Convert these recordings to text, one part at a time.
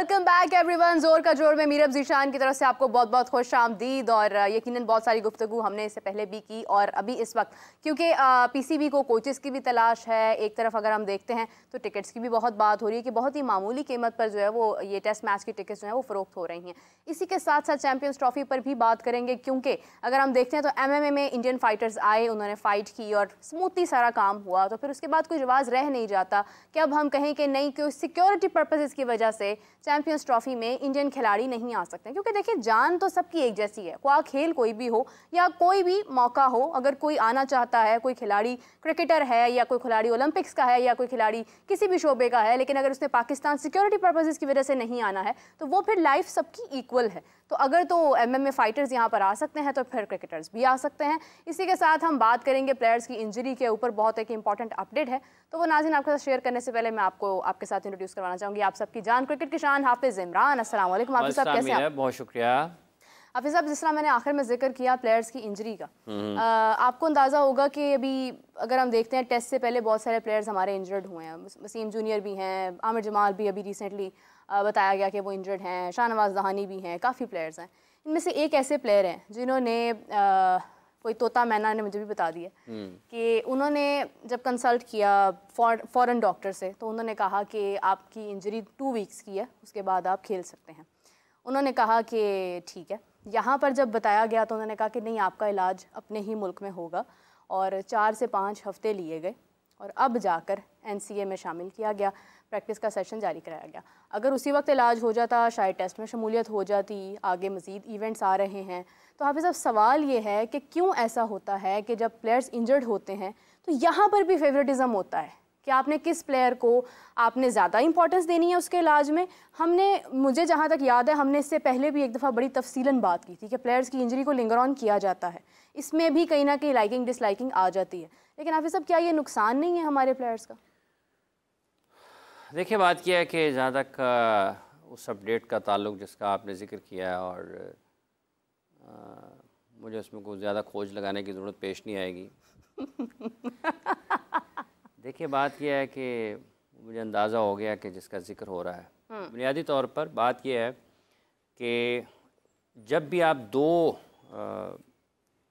Welcome back everyone. जोर का जोर में मीरब ज़ीशान की तरफ से आपको बहुत बहुत खुश आमदीद। और यकीनन बहुत सारी गुफ्तगू हमने इससे पहले भी की और अभी इस वक्त क्योंकि पीसीबी को कोचेस की भी तलाश है। एक तरफ अगर हम देखते हैं तो टिकट्स की भी बहुत बात हो रही है कि बहुत ही मामूली कीमत पर जो है वो ये टेस्ट मैच की टिकट्स जो है वो फ़रोख्त हो रही हैं। इसी के साथ साथ चैम्पियंस ट्रॉफी पर भी बात करेंगे, क्योंकि अगर हम देखते हैं तो MMA में इंडियन फाइटर्स आए, उन्होंने फ़ाइट की और स्मूथली सारा काम हुआ, तो फिर उसके बाद कोई रिवाज रह नहीं जाता कि अब हम कहें कि नहीं, कि सिक्योरिटी पर्पसेस की वजह से चैंपियंस ट्रॉफी में इंडियन खिलाड़ी नहीं आ सकते। क्योंकि देखिए, जान तो सबकी एक जैसी है, कोई खेल कोई भी हो या कोई भी मौका हो, अगर कोई आना चाहता है, कोई खिलाड़ी क्रिकेटर है या कोई खिलाड़ी ओलंपिक्स का है या कोई खिलाड़ी किसी भी शोबे का है, लेकिन अगर उसने पाकिस्तान सिक्योरिटी पर्पसेस की वजह से नहीं आना है तो वो फिर लाइफ सबकी इक्वल है। तो अगर तो MMA फाइटर्स यहाँ पर आ सकते हैं तो फिर क्रिकेटर्स भी आ सकते हैं। इसी के साथ हम बात करेंगे प्लेयर्स की इंजरी के ऊपर, बहुत एक इंपॉर्टेंट अपडेट है, तो वो नाज़रीन आपके साथ शेयर करने से पहले मैं आपको आपके साथ इंट्रोड्यूस करवाना चाहूँगी आप सबकी जान, क्रिकेट की शान हाफिज़ इमरान। अस्सलाम वालेकुम हाफिज़ साहब, कैसे हैं? बहुत शुक्रिया हाफिज़ साहब, जिस तरह मैंने आखिर में जिक्र किया प्लेयर्स की इंजरी का, आपको अंदाज़ा होगा कि अभी अगर हम देखते हैं टेस्ट से पहले बहुत सारे प्लेयर्स हमारे इंजर्ड हुए हैं। वसीम जूनियर भी हैं, आमिर जमाल भी अभी रिसेंटली बताया गया कि वो इंजर्ड हैं, शाहनवाज दहानी भी हैं, काफ़ी प्लेयर्स हैं। इनमें से एक ऐसे प्लेयर हैं जिन्होंने कोई तोता मैना ने मुझे भी बता दिया कि उन्होंने जब कंसल्ट किया फॉरेन डॉक्टर से तो उन्होंने कहा कि आपकी इंजरी 2 वीक्स की है, उसके बाद आप खेल सकते हैं। उन्होंने कहा कि ठीक है। यहाँ पर जब बताया गया तो उन्होंने कहा कि नहीं, आपका इलाज अपने ही मुल्क में होगा, और 4 से 5 हफ्ते लिए गए और अब जाकर NCA में शामिल किया गया, प्रैक्टिस का सेशन जारी कराया गया। अगर उसी वक्त इलाज हो जाता, शायद टेस्ट में शमूलियत हो जाती, आगे मज़ीद इवेंट्स आ रहे हैं। तो हाफिज़ साहब, सवाल ये है कि क्यों ऐसा होता है कि जब प्लेयर्स इंजर्ड होते हैं तो यहाँ पर भी फेवरेटिज़म होता है कि आपने किस प्लेयर को आपने ज़्यादा इंपॉर्टेंस देनी है उसके इलाज में। मुझे जहाँ तक याद है, हमने इससे पहले भी एक दफ़ा बड़ी तफसीलन बात की थी कि प्लेयर्स की इंजरी को लिंगर ऑन किया जाता है, इसमें भी कहीं ना कहीं लाइकिंग डिसलाइकिंग आ जाती है। लेकिन हाफिज़ साहब, क्या ये नुकसान नहीं है हमारे प्लेयर्स का? देखिए, बात यह है कि जहाँ तक उस अपडेट का ताल्लुक जिसका आपने ज़िक्र किया है, और मुझे उसमें कोई ज़्यादा खोज लगाने की ज़रूरत पेश नहीं आएगी। देखिए, बात यह है कि मुझे अंदाज़ा हो गया कि जिसका ज़िक्र हो रहा है, बुनियादी तौर पर बात यह है कि जब भी आप दो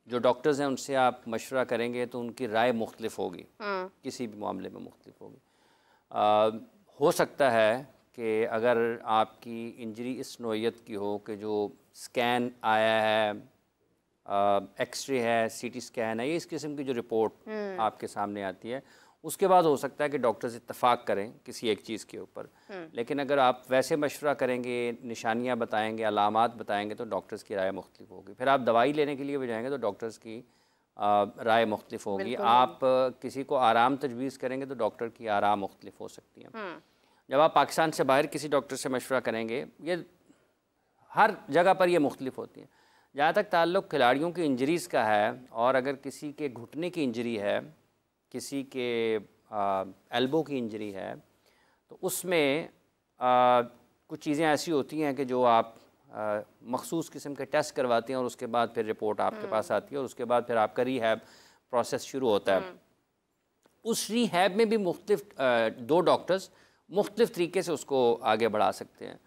जो डॉक्टर्स हैं उनसे आप मशवरा करेंगे तो उनकी राय मुख्तलिफ होगी, किसी भी मामले में मुख्तलिफ होगी। हो सकता है कि अगर आपकी इंजरी इस नौइयत की हो कि जो स्कैन आया है, एक्सरे है, CT स्कैन है, ये इस किस्म की जो रिपोर्ट आपके सामने आती है, उसके बाद हो सकता है कि डॉक्टर्स इत्तफाक करें किसी एक चीज़ के ऊपर। लेकिन अगर आप वैसे मशवरा करेंगे, निशानियां बताएंगे, अलामात बताएंगे, तो डॉक्टर्स की राय मुख्तलिफ होगी। फिर आप दवाई लेने के लिए भी जाएंगे तो डॉक्टर्स की राय मुख्तलिफ होगी। आप किसी को आराम तजवीज़ करेंगे तो डॉक्टर की आराम मुख्तलिफ हो सकती है। जब आप पाकिस्तान से बाहर किसी डॉक्टर से मशवरा करेंगे, ये हर जगह पर ये मुख्तलिफ होती है। जहाँ तक ताल्लुक़ खिलाड़ियों की इंजरीज़ का है, और अगर किसी के घुटने की इंजरी है, किसी के एल्बो की इंजरी है, तो उसमें कुछ चीज़ें ऐसी होती हैं कि जो आप मखसूस किस्म के टेस्ट करवाते हैं और उसके बाद फिर रिपोर्ट आपके पास आती है, और उसके बाद फिर आपका रीहैब प्रोसेस शुरू होता है। उस रीहैब में भी मुख्तलिफ 2 डॉक्टर्स मुख्तलिफ तरीके से उसको आगे बढ़ा सकते हैं।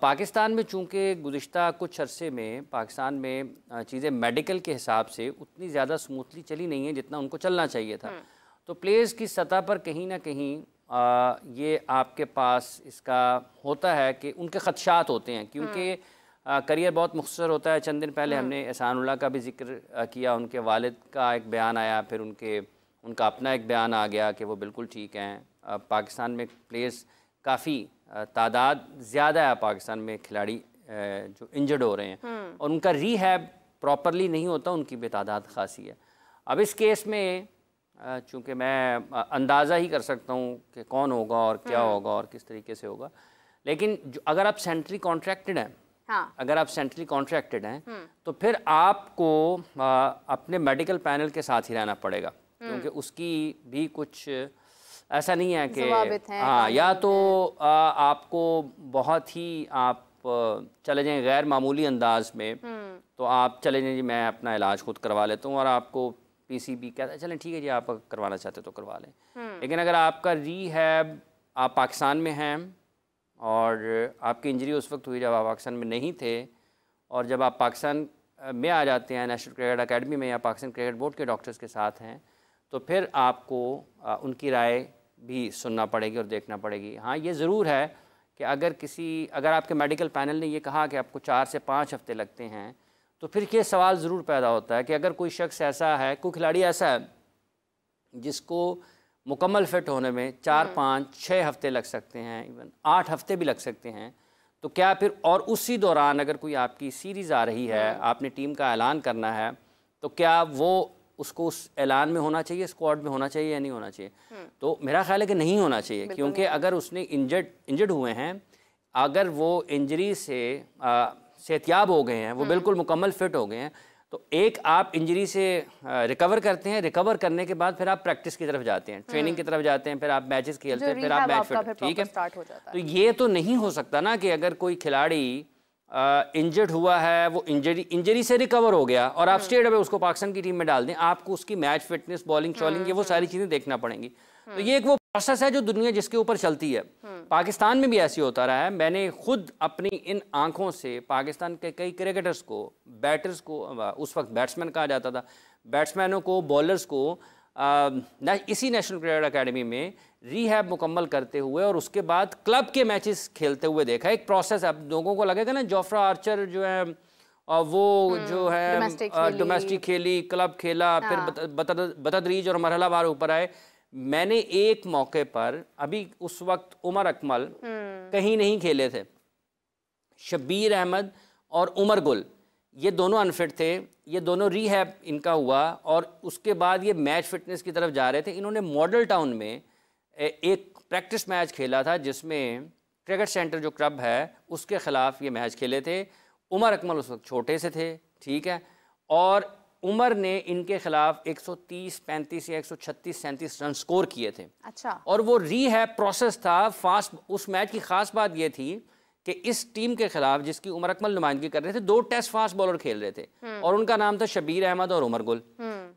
पाकिस्तान में चूँकि गुज़िश्ता कुछ अरसे में पाकिस्तान में चीज़ें मेडिकल के हिसाब से उतनी ज़्यादा स्मूथली चली नहीं है जितना उनको चलना चाहिए था, तो प्लेयर्स की सतह पर कहीं ना कहीं ये आपके पास इसका होता है कि उनके ख़दशात होते हैं, क्योंकि करियर बहुत मुख्तसर होता है। चंद दिन पहले हमने एहसानुल्लाह का भी जिक्र किया, उनके वालिद का एक बयान आया, फिर उनका अपना एक बयान आ गया कि वो बिल्कुल ठीक हैं। पाकिस्तान में प्लेयर्स काफ़ी तादाद ज़्यादा है, पाकिस्तान में खिलाड़ी जो इंजर्ड हो रहे हैं, और उनका रीहैब प्रॉपरली नहीं होता, उनकी बेतादाद खासी है। अब इस केस में चूँकि मैं अंदाज़ा ही कर सकता हूँ कि कौन होगा और क्या होगा और किस तरीके से होगा, लेकिन अगर आप सेंट्रली कॉन्ट्रैक्टेड हैं, अगर आप सेंट्रली कॉन्ट्रैक्टेड हैं तो फिर आपको अपने मेडिकल पैनल के साथ ही रहना पड़ेगा, क्योंकि उसकी भी कुछ ऐसा नहीं है कि हाँ, या तो आपको बहुत ही आप चले जाएं गैर मामूली अंदाज में, तो आप चले जाएं जी मैं अपना इलाज खुद करवा लेता हूँ, और आपको PCB कहता है चलें ठीक है जी, आप करवाना चाहते तो करवा लें। लेकिन अगर आपका रीहैब, आप पाकिस्तान में हैं और आपकी इंजरी उस वक्त हुई जब आप पाकिस्तान में नहीं थे, और जब आप पाकिस्तान में आ जाते हैं नेशनल क्रिकेट अकेडमी में या पाकिस्तान क्रिकेट बोर्ड के डॉक्टर्स के साथ हैं, तो फिर आपको उनकी राय भी सुनना पड़ेगी और देखना पड़ेगी। हाँ, ये ज़रूर है कि अगर आपके मेडिकल पैनल ने ये कहा कि आपको 4 से 5 हफ्ते लगते हैं, तो फिर ये सवाल ज़रूर पैदा होता है कि अगर कोई शख्स ऐसा है, कोई खिलाड़ी ऐसा है जिसको मुकम्मल फिट होने में 4, 5, 6 हफ्ते लग सकते हैं, इवन 8 हफ्ते भी लग सकते हैं, तो क्या फिर, और उसी दौरान अगर कोई आपकी सीरीज़ आ रही है, आपने टीम का ऐलान करना है, तो क्या वो उसको उस ऐलान में होना चाहिए, स्क्वाड में होना चाहिए या नहीं होना चाहिए? तो मेरा ख्याल है कि नहीं होना चाहिए, क्योंकि अगर उसने इंजर्ड हुए हैं, अगर वो इंजरी से सेहतियाब हो गए हैं, वो बिल्कुल मुकम्मल फिट हो गए हैं, तो एक आप इंजरी से रिकवर करते हैं, रिकवर करने के बाद फिर आप प्रैक्टिस की तरफ जाते हैं, ट्रेनिंग की तरफ जाते हैं, फिर आप मैचेस खेलते हैं, फिर आप मैच फिट, ठीक है। तो ये तो नहीं हो सकता ना कि अगर कोई खिलाड़ी इंजर्ड हुआ है, वो इंजरी से रिकवर हो गया और आप स्टेट अवे उसको पाकिस्तान की टीम में डाल दें, आपको उसकी मैच फिटनेस, बॉलिंग शॉलिंग, ये वो सारी चीज़ें देखना पड़ेंगी। तो ये एक वो प्रोसेस है जो दुनिया जिसके ऊपर चलती है। पाकिस्तान में भी ऐसे होता रहा है। मैंने खुद अपनी इन आंखों से पाकिस्तान के कई क्रिकेटर्स को, बैटर्स को, उस वक्त बैट्समैन कहा जाता था, बैट्समैनों को, बॉलर्स को इसी नेशनल क्रिकेट अकेडमी में रीहैब मुकम्मल करते हुए और उसके बाद क्लब के मैचेस खेलते हुए देखा। एक प्रोसेस है। अब लोगों को लगेगा ना जोफ्रा आर्चर जो है वो जो है डोमेस्टिक खेली, क्लब खेला, फिर बतदरीज और मरहलावार ऊपर आए। मैंने एक मौके पर, अभी उस वक्त उमर अकमल कहीं नहीं खेले थे, शब्बीर अहमद और उमर गुल ये दोनों अनफिट थे, ये दोनों रीहैब इनका हुआ और उसके बाद ये मैच फिटनेस की तरफ जा रहे थे। इन्होंने मॉडल टाउन में एक प्रैक्टिस मैच खेला था जिसमें क्रिकेट सेंटर जो क्लब है उसके ख़िलाफ़ ये मैच खेले थे। उमर अकमल उस वक्त छोटे से थे, ठीक है, और उमर ने इनके खिलाफ 130, 35 या 136, 37 रन स्कोर किए थे। अच्छा। और वो रीहैब प्रोसेस था फास्ट। उस मैच की खास बात ये थी कि इस टीम के खिलाफ जिसकी उमर अकमल नुमाइंदगी कर रहे थे, 2 टेस्ट फास्ट बॉलर खेल रहे थे और उनका नाम था शब्बीर अहमद और उमर गुल।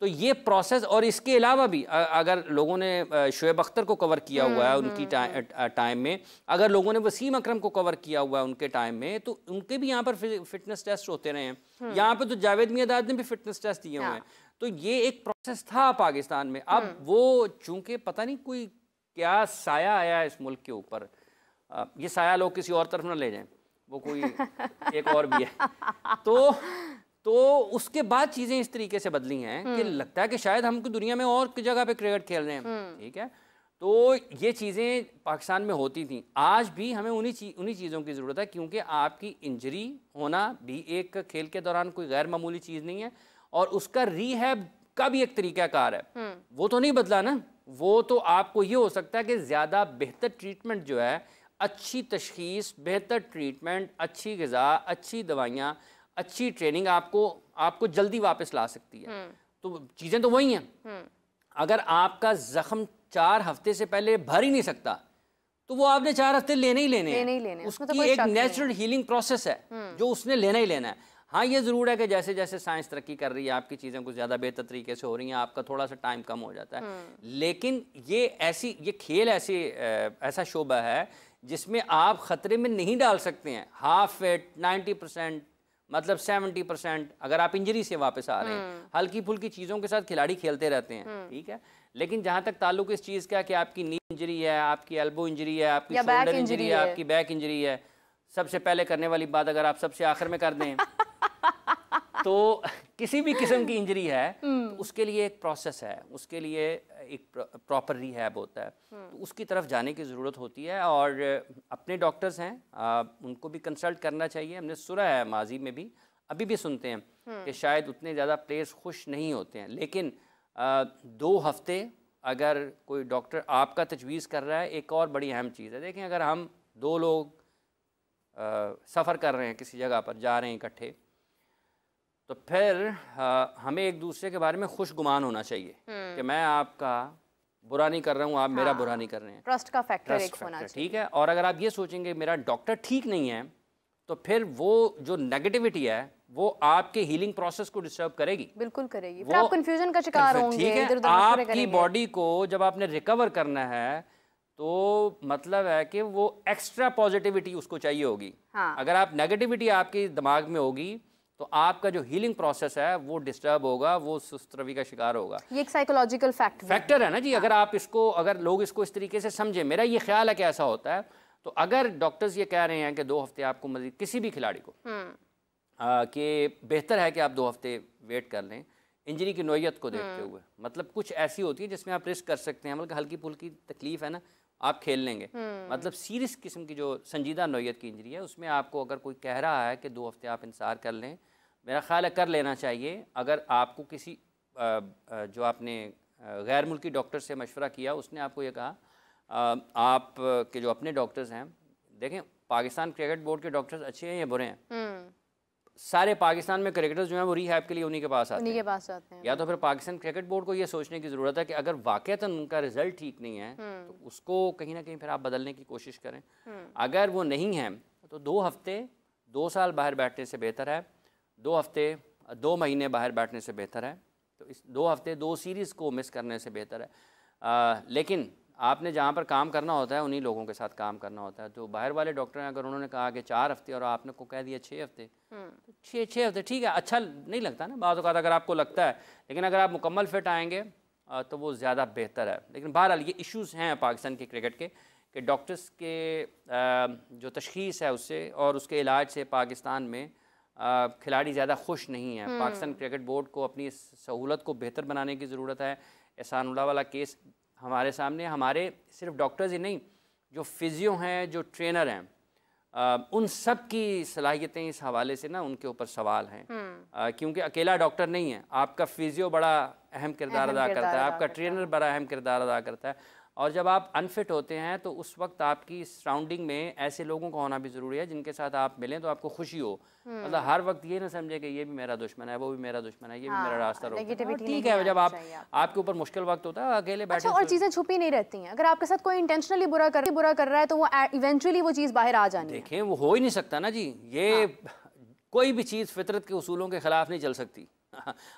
तो ये प्रोसेस, और इसके अलावा भी अगर लोगों ने शोएब अख्तर को कवर किया हुआ है उनकी टाइम में, अगर लोगों ने वसीम अकरम को कवर किया हुआ है उनके टाइम में, तो उनके भी यहाँ पर फिटनेस टेस्ट होते रहे हैं। यहाँ पर तो जावेद मियांदाद ने भी फिटनेस टेस्ट दिए हुए हैं। तो ये एक प्रोसेस था पाकिस्तान में। अब वो चूंकि पता नहीं कोई क्या साया आया है इस मुल्क के ऊपर, ये साया लोग किसी और तरफ ना ले जाएं, वो कोई एक और भी है। तो उसके बाद चीज़ें इस तरीके से बदली हैं कि लगता है कि शायद हमको दुनिया में और जगह पे क्रिकेट खेल रहे हैं, ठीक है। तो ये चीज़ें पाकिस्तान में होती थी। आज भी हमें उन्हीं चीज़ों की ज़रूरत है, क्योंकि आपकी इंजरी होना भी एक खेल के दौरान कोई गैर मामूली चीज़ नहीं है और उसका रीहैब का भी एक तरीक़ाकार है। वो तो नहीं बदला ना। वो तो आपको ये हो सकता है कि ज़्यादा बेहतर ट्रीटमेंट जो है, अच्छी तशखीस, बेहतर ट्रीटमेंट, अच्छी ग़िज़ा, अच्छी दवाइयाँ, अच्छी ट्रेनिंग आपको जल्दी वापस ला सकती है। तो चीज़ें तो वही हैं। अगर आपका ज़ख्म 4 हफ्ते से पहले भर ही नहीं सकता, तो वो आपने 4 हफ्ते लेने ही लेने हैं। उसकी एक नेचुरल हीलिंग प्रोसेस है जो उसने लेना ही लेना है। हाँ, ये ज़रूर है कि जैसे जैसे साइंस तरक्की कर रही है, आपकी चीज़ें कुछ ज़्यादा बेहतर तरीके से हो रही हैं, आपका थोड़ा सा टाइम कम हो जाता है। लेकिन ये खेल ऐसा शोबा है जिसमें आप ख़तरे में नहीं डाल सकते हैं। हाफ फिट, 90%, मतलब 70%, अगर आप इंजरी से वापस आ रहे हैं। हल्की फुल्की चीज़ों के साथ खिलाड़ी खेलते रहते हैं, ठीक है। लेकिन जहाँ तक ताल्लुक इस चीज़ का कि आपकी नी इंजरी है, आपकी एल्बो इंजरी है, आपकी शोल्डर इंजरी है, आपकी बैक इंजरी है, सबसे पहले करने वाली बात अगर आप सबसे आखिर में कर दें तो किसी भी किस्म की इंजरी है तो उसके लिए एक प्रोसेस है, उसके लिए एक प्रॉपर रीहैब होता है। तो उसकी तरफ जाने की ज़रूरत होती है और अपने डॉक्टर्स हैं, उनको भी कंसल्ट करना चाहिए। हमने सुना है माजी में भी, अभी भी सुनते हैं कि शायद उतने ज़्यादा प्लेयर्स खुश नहीं होते हैं, लेकिन 2 हफ्ते अगर कोई डॉक्टर आपका तजवीज़ कर रहा है, एक और बड़ी अहम चीज़ है। देखें, अगर हम 2 लोग सफ़र कर रहे हैं, किसी जगह पर जा रहे हैं इकट्ठे, तो फिर हमें एक दूसरे के बारे में खुश गुमान होना चाहिए कि मैं आपका बुरा नहीं कर रहा हूँ, आप मेरा बुरा नहीं कर रहे हैं। ट्रस्ट का फैक्टर एक होना चाहिए, ठीक है। और अगर आप ये सोचेंगे मेरा डॉक्टर ठीक नहीं है, तो फिर वो जो नेगेटिविटी है वो आपके हीलिंग प्रोसेस को डिस्टर्ब करेगी। बिल्कुल करेगी। फिर आप कंफ्यूजन का शिकार होंगे, ठीक है। आपकी बॉडी को जब आपने रिकवर करना है तो मतलब है कि वो एक्स्ट्रा पॉजिटिविटी उसको चाहिए होगी। हाँ। अगर आप नेगेटिविटी आपके दिमाग में होगी तो आपका जो हीलिंग प्रोसेस है वो डिस्टर्ब होगा, वो सुस्त रवि का शिकार होगा। ये एक साइकोलॉजिकल फैक्टर है ना जी। अगर आप इसको, अगर लोग इसको इस तरीके से समझें, मेरा ये ख्याल है कि ऐसा होता है, तो अगर डॉक्टर्स ये कह रहे हैं कि 2 हफ्ते आपको मजीद, किसी भी खिलाड़ी को कि बेहतर है कि आप 2 हफ्ते वेट कर लें इंजरी की नोयत को देखते हुए। मतलब कुछ ऐसी होती है जिसमें आप रिस्क कर सकते हैं, मतलब हल्की फुल्की तकलीफ है ना, आप खेल लेंगे। मतलब सीरियस किस्म की जो संजीदा नोयत की इंजरी है उसमें आपको अगर कोई कह रहा है कि 2 हफ्ते आप इंतजार कर लें, मेरा ख्याल है कर लेना चाहिए। अगर आपको किसी जो आपने गैर मुल्की डॉक्टर से मशवरा किया, उसने आपको ये कहा, आप के जो अपने डॉक्टर्स हैं, देखें पाकिस्तान क्रिकेट बोर्ड के डॉक्टर्स अच्छे हैं या बुरे हैं, सारे पाकिस्तान में क्रिकेटर्स जो हैं वो रिहैब के लिए उन्हीं के पास आते हैं। या तो फिर पाकिस्तान क्रिकेट बोर्ड को ये सोचने की ज़रूरत है कि अगर वाकईतन उनका रिजल्ट ठीक नहीं है तो उसको कहीं ना कहीं फिर आप बदलने की कोशिश करें। अगर वो नहीं है तो 2 हफ्ते 2 साल बाहर बैठने से बेहतर है, 2 हफ्ते 2 महीने बाहर बैठने से बेहतर है। तो इस 2 हफ्ते 2 सीरीज़ को मिस करने से बेहतर है। लेकिन आपने जहाँ पर काम करना होता है उन्हीं लोगों के साथ काम करना होता है। तो बाहर वाले डॉक्टर हैं, अगर उन्होंने कहा कि 4 हफ्ते और आपने को कह दिया 6 हफ्ते, तो 6 हफ्ते ठीक है, अच्छा नहीं लगता ना बाज़ औक़ात अगर आपको लगता है, लेकिन अगर आप मुकम्मल फिट आएंगे तो वो ज़्यादा बेहतर है। लेकिन बहरहाल ये इश्यूज़ हैं पाकिस्तान के क्रिकेट के कि डॉक्टर्स के जो तशख़ीस है उससे और उसके इलाज से पाकिस्तान में खिलाड़ी ज़्यादा खुश नहीं है। पाकिस्तान क्रिकेट बोर्ड को अपनी सहूलत को बेहतर बनाने की ज़रूरत है। एहसानुल्लाह वाला केस हमारे सामने, हमारे सिर्फ डॉक्टर्स ही नहीं, जो फिजियो हैं, जो ट्रेनर हैं, उन सब की सलाहियतें इस हवाले से ना उनके ऊपर सवाल हैं। क्योंकि अकेला डॉक्टर नहीं है, आपका फिजियो बड़ा अहम किरदार अदा करता है, आपका ट्रेनर बड़ा अहम किरदार अदा करता है। और जब आप अनफिट होते हैं तो उस वक्त आपकी सराउंडिंग में ऐसे लोगों का होना भी ज़रूरी है जिनके साथ आप मिलें तो आपको खुशी हो। मतलब हर वक्त ये ना समझे कि ये भी मेरा दुश्मन है, वो भी मेरा दुश्मन है, ये भी मेरा रास्ता रोकता है। ठीक है, जब आपके ऊपर मुश्किल वक्त होता है अकेले बैठे। और चीज़ें छुपी नहीं रहती हैं। अगर आपके साथ कोई इंटेंशनली बुरा कर रहा है तो वो इवेंचुअली वो चीज़ बाहर आ जानी है। देखें वो हो ही नहीं सकता ना जी, ये कोई भी चीज़ फितरत के उसूलों के ख़िलाफ़ नहीं चल सकती।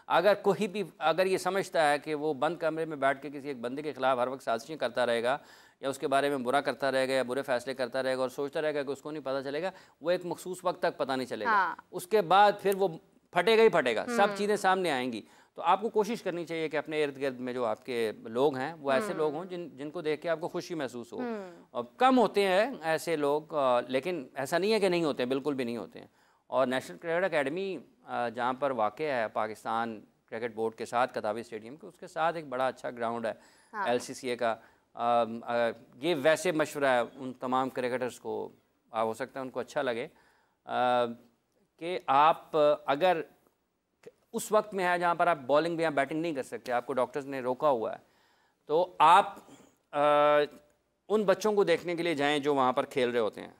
अगर कोई भी अगर ये समझता है कि वो बंद कमरे में बैठ के किसी एक बंदे के ख़िलाफ़ हर वक्त साजिशें करता रहेगा या उसके बारे में बुरा करता रहेगा या बुरे फैसले करता रहेगा और सोचता रहेगा कि उसको नहीं पता चलेगा, वो एक मखसूस वक्त तक पता नहीं चलेगा। उसके बाद फिर वो फटेगा ही फटेगा, सब चीज़ें सामने आएंगी। तो आपको कोशिश करनी चाहिए कि अपने इर्द गिर्द में जो आपके लोग हैं वो ऐसे लोग हों जिनको देख के आपको खुशी महसूस हो। और कम होते हैं ऐसे लोग, लेकिन ऐसा नहीं है कि नहीं होते हैं, बिल्कुल भी नहीं होते हैं। और नेशनल क्रिकेट अकेडमी जहाँ पर वाक़ है पाकिस्तान क्रिकेट बोर्ड के साथ कतावी स्टेडियम के, उसके साथ एक बड़ा अच्छा ग्राउंड है LCCA का। ये वैसे मशवरा है उन तमाम क्रिकेटर्स को, हो सकता है उनको अच्छा लगे कि आप अगर उस वक्त में है जहाँ पर आप बॉलिंग या बैटिंग नहीं कर सकते, आपको डॉक्टर्स ने रोका हुआ है, तो आप उन बच्चों को देखने के लिए जाएं जो वहाँ पर खेल रहे होते हैं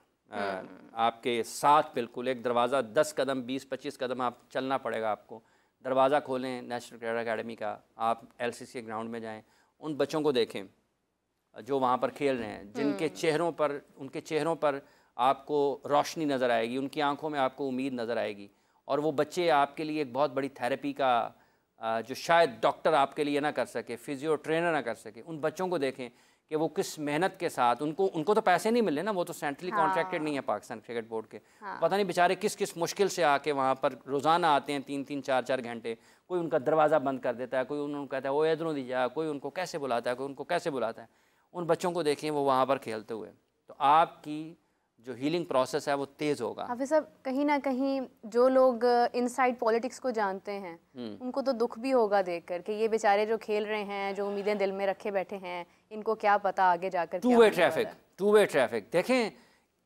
आपके साथ। बिल्कुल एक दरवाज़ा 10 कदम 20-25 कदम आप चलना पड़ेगा आपको। दरवाज़ा खोलें नेशनल क्रिकेट अकेडमी का, आप LCCA ग्राउंड में जाएं, उन बच्चों को देखें जो वहाँ पर खेल रहे हैं, जिनके चेहरों पर, उनके चेहरों पर आपको रोशनी नज़र आएगी, उनकी आंखों में आपको उम्मीद नज़र आएगी। और वो बच्चे आपके लिए एक बहुत बड़ी थेरेपी का जो शायद डॉक्टर आपके लिए ना कर सके, फिजियो ट्रेनर ना कर सके, उन बच्चों को देखें कि वो किस मेहनत के साथ, उनको तो पैसे नहीं मिल रहे ना, वो तो सेंट्रली कॉन्ट्रैक्टेड नहीं है पाकिस्तान क्रिकेट बोर्ड के। पता नहीं बेचारे किस किस मुश्किल से आके वहाँ पर रोज़ाना आते हैं 3-3 4-4 घंटे। कोई उनका दरवाज़ा बंद कर देता है, कोई उन्होंने कहता है वो इधरों दी जा, कोई उनको कैसे बुलाता है, कोई उनको कैसे बुलाता है। उन बच्चों को देखें वो वहाँ पर खेलते हुए, तो आपकी जो हीलिंग प्रोसेस है वो तेज़ होगा। हाफिज़ साहब, कहीं ना कहीं जो लोग इनसाइड पॉलिटिक्स को जानते हैं उनको तो दुख भी होगा देखकर कि ये बेचारे जो खेल रहे हैं, जो उम्मीदें दिल में रखे बैठे हैं, इनको क्या पता आगे जाकर टू वे ट्रैफिक देखें,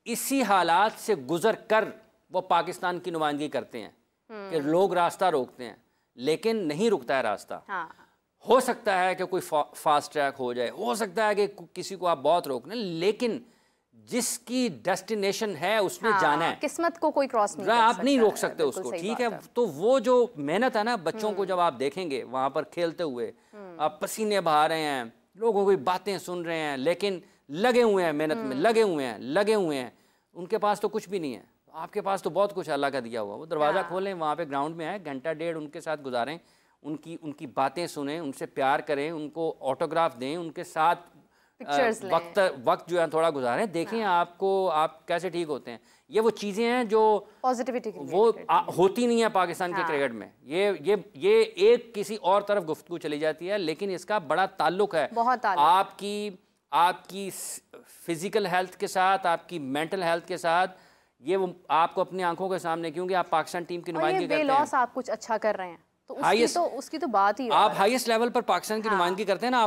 इसी हालात से गुजर कर वो पाकिस्तान की नुमाइंदगी करते हैं कि लोग रास्ता रोकते हैं, लेकिन नहीं रुकता है रास्ता। हो सकता है कि कोई फास्ट ट्रैक हो जाए, हो सकता है कि किसी को आप बहुत रोक लें, लेकिन जिसकी डेस्टिनेशन है उसमें जाना है। किस्मत को कोई क्रॉस नहीं कर आप सकता, नहीं रोक सकते उसको, ठीक है। तो वो जो मेहनत है ना, बच्चों को जब आप देखेंगे वहाँ पर खेलते हुए, आप पसीने बहा रहे हैं, लोगों की बातें सुन रहे हैं, लेकिन लगे हुए हैं मेहनत में, लगे हुए हैं, उनके पास तो कुछ भी नहीं है। आपके पास तो बहुत कुछ अल्लाह का दिया हुआ। वो दरवाज़ा खोलें, वहाँ पर ग्राउंड में आए, घंटा डेढ़ उनके साथ गुजारें, उनकी बातें सुनें, उनसे प्यार करें, उनको ऑटोग्राफ दें, उनके साथ वक्त जो है थोड़ा गुजारें, देखें आपको आप कैसे ठीक होते हैं। ये वो चीज़ें हैं जो पॉजिटिविटी वो होती नहीं है पाकिस्तान के क्रिकेट में। ये एक किसी और तरफ गुफ्तगू चली जाती है, लेकिन इसका बड़ा ताल्लुक है आपकी फिजिकल हेल्थ के साथ, आपकी मेंटल हेल्थ के साथ। ये वो आपको अपनी आंखों के सामने, क्योंकि आप पाकिस्तान टीम की नुमाइंदगी करते हैं, आप कुछ अच्छा कर रहे हैं तो उसकी तो बात ही आप हाईएस्ट लेवल पर पाकिस्तान की नुमाइंदगी करते हैं ना,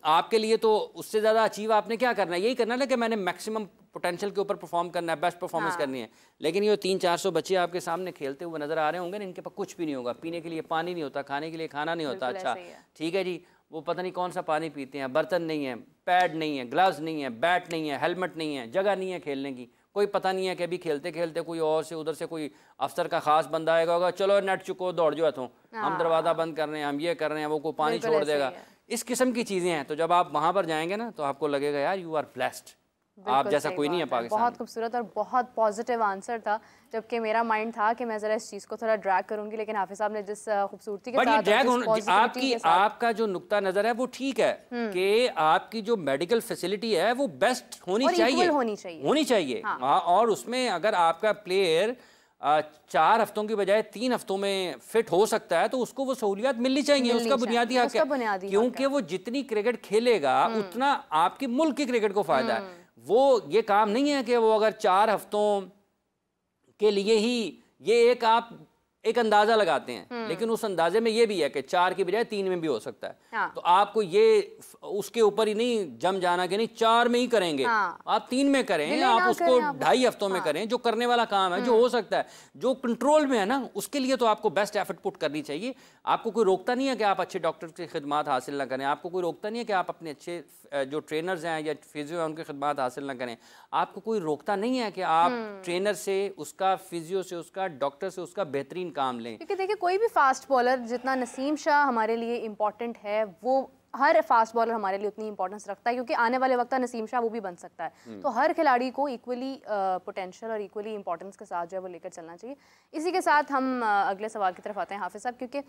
आपके लिए तो उससे ज़्यादा अचीव आपने क्या करना है, यही करना है कि मैंने मैक्सिमम पोटेंशियल के ऊपर परफॉर्म करना है, बेस्ट परफॉर्मेंस करनी है। लेकिन ये 300-400 बच्चे आपके सामने खेलते हुए नजर आ रहे होंगे ना, इनके पास कुछ भी नहीं होगा, पीने के लिए पानी नहीं होता, खाने के लिए खाना नहीं होता। अच्छा ठीक है जी, वो पता नहीं कौन सा पानी पीते हैं, बर्तन नहीं है, पैड नहीं है, ग्लव्स नहीं है, बैट नहीं है, हेलमेट नहीं है, जगह नहीं है खेलने की, कोई पता नहीं है कि अभी खेलते खेलते कोई और से उधर से कोई अफसर का खास बंदा आएगा होगा, चलो नेट चुको दौड़ जाओ तो हम दरवाज़ा बंद कर रहे हैं, हम ये कर रहे हैं, वो को पानी छोड़ देगा। इस किस्म की चीज़ें हैं। तो जब आप वहाँ पर जाएंगे ना तो आपको लगेगा यार यू आर ब्लेस्ड, आप जैसा कोई नहीं है पाकिस्तान। बहुत खूबसूरत और बहुत पॉजिटिव आंसर था, जबकि मेरा माइंड था कि मैं ज़रा इस चीज़ को थोड़ा ड्रैग करूंगी, लेकिन हाफिज साहब ने जिस खूबसूरती के साथ आपका जो नुक्ता नज़र है वो ठीक है कि आपकी जो मेडिकल फैसिलिटी है वो बेस्ट होनी चाहिए। और उसमें अगर आपका प्लेयर 4 हफ्तों की बजाय 3 हफ्तों में फिट हो सकता है तो उसको वो सहूलियत मिलनी चाहिए, उसका बुनियादी हक है। क्योंकि वो जितनी क्रिकेट खेलेगा उतना आपके मुल्क की क्रिकेट को फायदा है। वो ये काम नहीं है कि वो अगर 4 हफ्तों के लिए ही ये आप एक अंदाजा लगाते हैं, लेकिन उस अंदाजे में ये भी है कि 4 की बजाय 3 में भी हो सकता है। तो आपको ये उसके ऊपर ही नहीं जम जाना कि नहीं 4 में ही करेंगे, आप 3 में करें, आप उसको 2.5 हफ्तों में करें, जो करने वाला काम है, जो हो सकता है, जो कंट्रोल में है ना, उसके लिए तो आपको बेस्ट एफर्ट पुट करनी चाहिए। आपको कोई रोकता नहीं है कि आप अच्छे डॉक्टर की खिदमत हासिल ना करें, आपको कोई रोकता नहीं है कि आप अपने अच्छे जो ट्रेनर्स हैं या फिजियो हैं उनकी खिदमत हासिल ना करें, आपको कोई रोकता नहीं है कि आप ट्रेनर से, उसका फिजियो से, उसका डॉक्टर से उसका बेहतरीन काम लें। क्योंकि देखिए कोई भी फास्ट बॉलर जितना नसीम शाह हमारे लिए इम्पोर्टेंट है, वो हर फास्ट बॉलर हमारे लिए उतनी इंपॉर्टेंस रखता है, क्योंकि आने वाले वक्त नसीम शाह वो भी बन सकता है। तो हर खिलाड़ी को इक्वली पोटेंशियल और इक्वली इंपॉर्टेंस के साथ जो है वो लेकर चलना चाहिए। इसी के साथ हम अगले सवाल की तरफ आते हैं हाफिज साहब, क्योंकि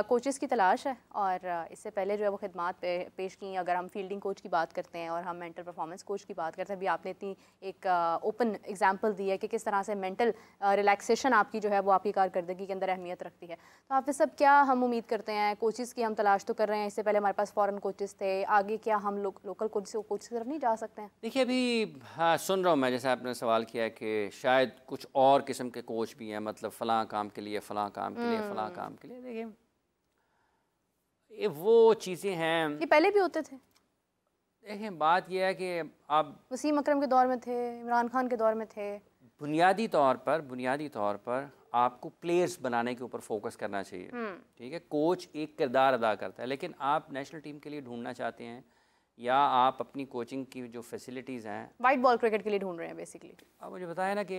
कोचेस की तलाश है और इससे पहले जो है वो खिदमात पेश की। अगर हम फील्डिंग कोच की बात करते हैं और हम मेंटल परफॉर्मेंस कोच की बात करते हैं, अभी आपने इतनी एक ओपन एग्जाम्पल दी है कि किस तरह से मेंटल रिलैक्सेशन आपकी जो है वो आपकी कारकर्दगी के अंदर अहमियत रखती है। तो हाफिज साहब क्या हम उम्मीद करते हैं, कोचेस की हम तलाश तो कर रहे हैं, इससे पहले हमारे पास फॉरेन कोचेस थे, आगे क्या हम लोग लोकल कोच की तरफ नहीं जा सकते हैं? देखिए अभी हाँ सुन रहा हूँ मैं, जैसे आपने सवाल किया कि शायद कुछ और किस्म के कोच भी हैं, मतलब फ़लाँ काम के लिए, फ़लाँ काम के लिए, फ़लाँ काम के लिए। देखिए ये वो चीज़ें हैं, ये पहले भी होते थे। देखिए बात यह है कि आप वसीम अकरम के दौर में थे, इमरान खान के दौर में थे। बुनियादी तौर पर आपको प्लेयर्स बनाने के ऊपर फोकस करना चाहिए, ठीक है। कोच एक किरदार अदा करता है, लेकिन आप नेशनल टीम के लिए ढूंढना चाहते हैं या आप अपनी कोचिंग की जो फैसिलिटीज़ हैं वाइट बॉल क्रिकेट के लिए ढूंढ रहे हैं बेसिकली। आप मुझे बताया ना कि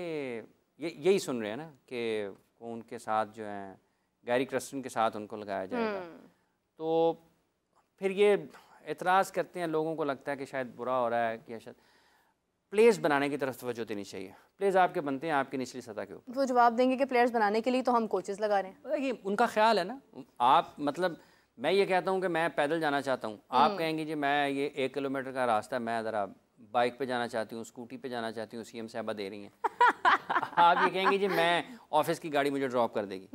यही सुन रहे हैं ना कि उनके साथ जो है गैरी क्रस्टन के साथ उनको लगाया जाएगा, तो फिर ये एतराज़ करते हैं, लोगों को लगता है कि शायद बुरा हो रहा है कि शायद प्लेयर्स बनाने की तरफ तवज्जो देनी चाहिए। प्लेयर्स आपके बनते हैं आपकी निचली सतह के ऊपर। वो जवाब देंगे कि प्लेयर्स बनाने के लिए तो हम कोचेस लगा रहे हैं। देखिए उनका ख्याल है ना, आप मतलब मैं ये कहता हूँ कि मैं पैदल जाना चाहता हूँ, आप कहेंगे जी मैं ये 1 किलोमीटर का रास्ता मैं ज़रा बाइक पे जाना चाहती हूँ, स्कूटी पे जाना चाहती हूँ, CM साहबा दे रही हैं। आप ये कहेंगे जी मैं ऑफिस की गाड़ी मुझे ड्रॉप कर देगी।